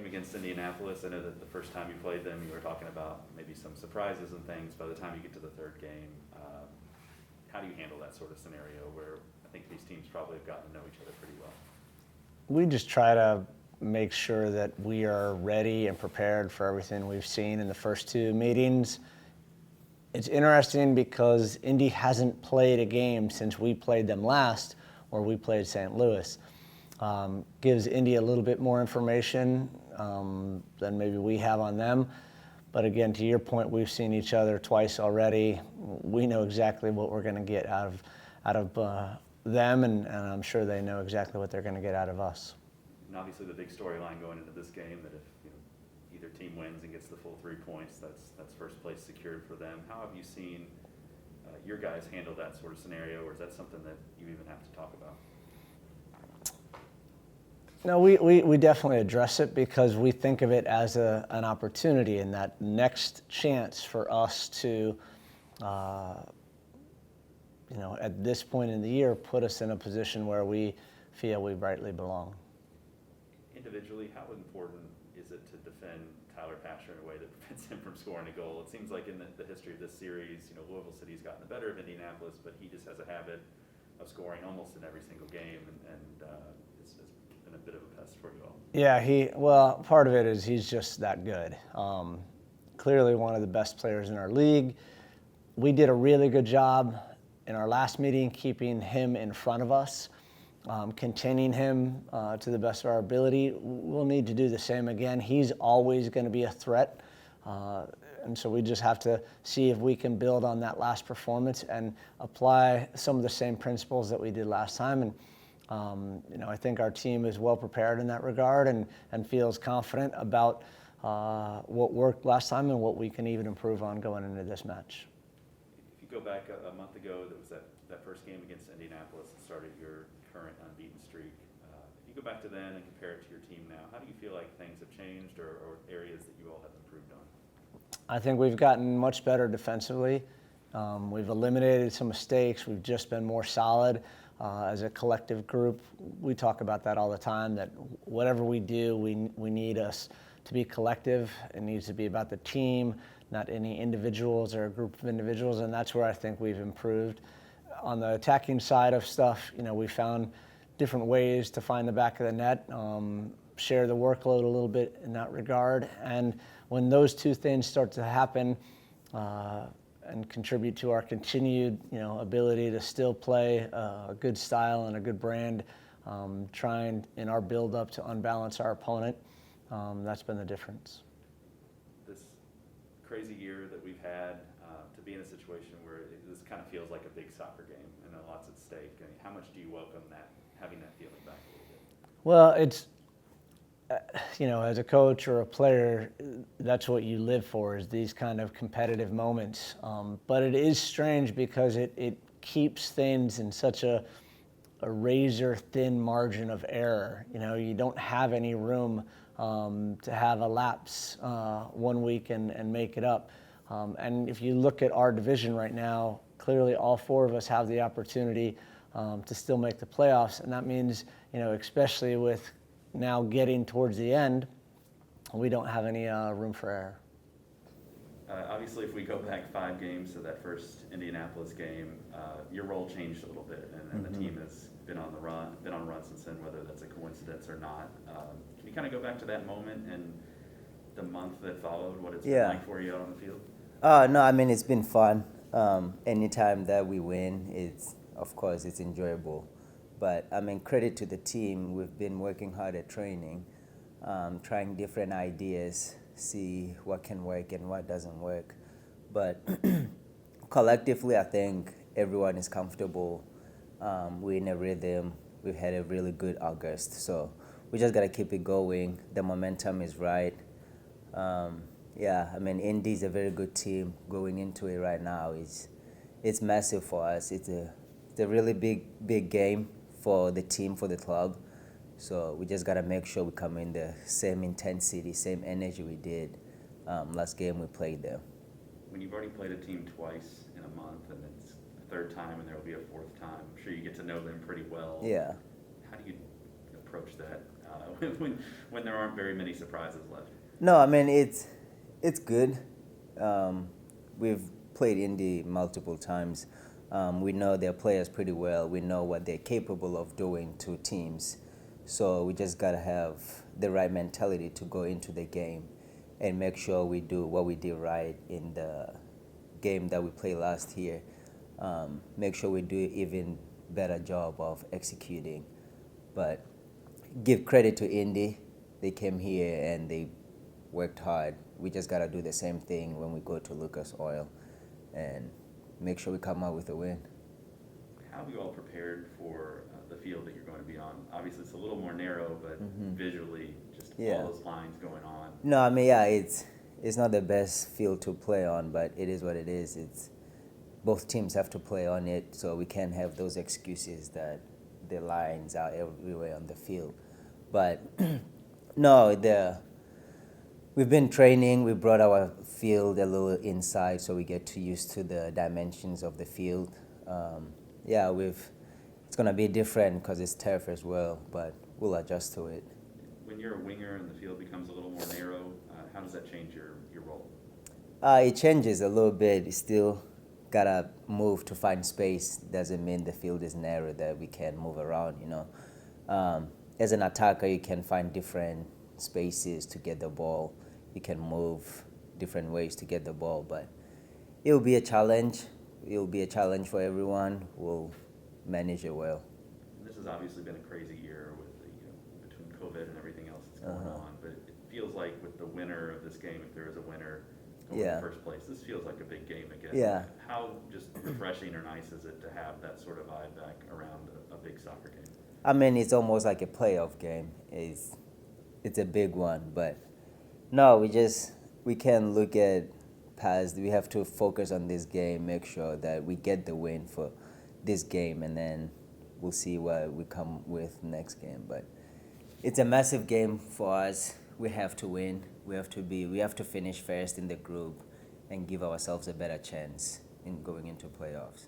game against Indianapolis. I know that the first time you played them, you were talking about maybe some surprises and things. By the time you get to the third game, how do you handle that sort of scenario where I think these teams probably have gotten to know each other pretty well? We just try to make sure that we are ready and prepared for everything we've seen in the first two meetings. It's interesting because Indy hasn't played a game since we played them last, where we played St. Louis. Gives Indy a little bit more information than maybe we have on them. But again, to your point, we've seen each other twice already. We know exactly what we're going to get out of them, and I'm sure they know exactly what they're going to get out of us. And obviously, the big storyline going into this game that if either team wins and gets the full 3 points, that's first place secured for them. How have you seen your guys handle that sort of scenario, or is that something that you even have to talk about? No, we definitely address it because we think of it as an opportunity and that next chance for us to, at this point in the year, put us in a position where we feel we rightly belong. Individually, how important is it to defend Tyler Pasher in a way that prevents him from scoring a goal? It seems like in the history of this series, Louisville City's gotten the better of Indianapolis, but he just has a habit of scoring almost in every single game, and it's been a bit of a pest for you all. Yeah, part of it is he's just that good. Clearly one of the best players in our league. We did a really good job in our last meeting keeping him in front of us, containing him to the best of our ability. We'll need to do the same again. He's always going to be a threat. And so we just have to see if we can build on that last performance and apply some of the same principles that we did last time. And I think our team is well prepared in that regard and feels confident about what worked last time and what we can even improve on going into this match. If you go back a month ago, there was that first game against Indianapolis that started your current unbeaten streak. If you go back to then and compare it to your team now, how do you feel like things have changed or areas that you all have improved on? I think we've gotten much better defensively. We've eliminated some mistakes. We've just been more solid as a collective group. We talk about that all the time, that whatever we do, we need us to be collective. It needs to be about the team, not any individuals or a group of individuals, and that's where I think we've improved. On the attacking side of stuff, we found different ways to find the back of the net, share the workload a little bit in that regard. And when those two things start to happen and contribute to our continued ability to still play a good style and a good brand, trying in our build-up to unbalance our opponent, that's been the difference. This crazy year that we've had, to be in a situation where this kind of feels like a big soccer game and lots at stake, I mean, how much do you welcome having that feeling back a little bit? Well, it's, as a coach or a player, that's what you live for, is these kind of competitive moments. But it is strange because it keeps things in such a razor-thin margin of error. You don't have any room to have a lapse 1 week and make it up. And if you look at our division right now, clearly all four of us have the opportunity to still make the playoffs. And that means, especially with now getting towards the end, we don't have any room for error. Obviously, if we go back 5 games to that first Indianapolis game, your role changed a little bit, and the team has been on a run since then, whether that's a coincidence or not. Can you kind of go back to that moment and the month that followed, what it's been like for you out on the field? No, I mean, it's been fun. Anytime that we win, of course, it's enjoyable. But, credit to the team. We've been working hard at training, trying different ideas, see what can work and what doesn't work. But collectively, I think everyone is comfortable. We're in a rhythm. We've had a really good August. So we just got to keep it going. The momentum is right. Indy's a very good team going into it right now. It's massive for us. It's a really big game for the team, for the club. So we just got to make sure we come in the same intensity, same energy we did last game we played them. When you've already played a team twice in a month and it's the third time and there will be a fourth time, I'm sure you get to know them pretty well. Yeah. How do you approach that when there aren't very many surprises left? No, I mean it's good. We've played Indy multiple times. We know their players pretty well. We know what they're capable of doing to teams. So we just gotta have the right mentality to go into the game and make sure we do what we did right in the game that we played last year. Make sure we do even better job of executing. But give credit to Indy. They came here and they worked hard. We just gotta do the same thing when we go to Lucas Oil and make sure we come out with a win. How have you all prepared for the field that you're going to be on? Obviously, it's a little more narrow, but visually, just Yeah. all those lines going on. No, I mean, yeah, it's not the best field to play on, but it is what it is. It's both teams have to play on it, so we can't have those excuses that the lines are everywhere on the field. But no, we've been training. We brought our field a little inside, so we get to used to the dimensions of the field. Yeah, it's gonna be different because it's turf as well, but we'll adjust to it. When you're a winger and the field becomes a little more narrow, how does that change your role? It changes a little bit. You still gotta move to find space. Doesn't mean the field is narrow that we can move around. As an attacker, you can find different spaces to get the ball. You can move different ways to get the ball, but it'll be a challenge. It'll be a challenge for everyone. We'll manage it well. This has obviously been a crazy year with between COVID and everything else that's going on, but it feels like with the winner of this game, if there is a winner going in first place, this feels like a big game again. Yeah. How just refreshing or nice is it to have that sort of vibe back around a big soccer game? I mean, it's almost like a playoff game. It's a big one, but no, we can't look at past. We have to focus on this game, make sure that we get the win for this game, and then we'll see what we come with next game. But it's a massive game for us. We have to win. We have to finish first in the group and give ourselves a better chance in going into playoffs.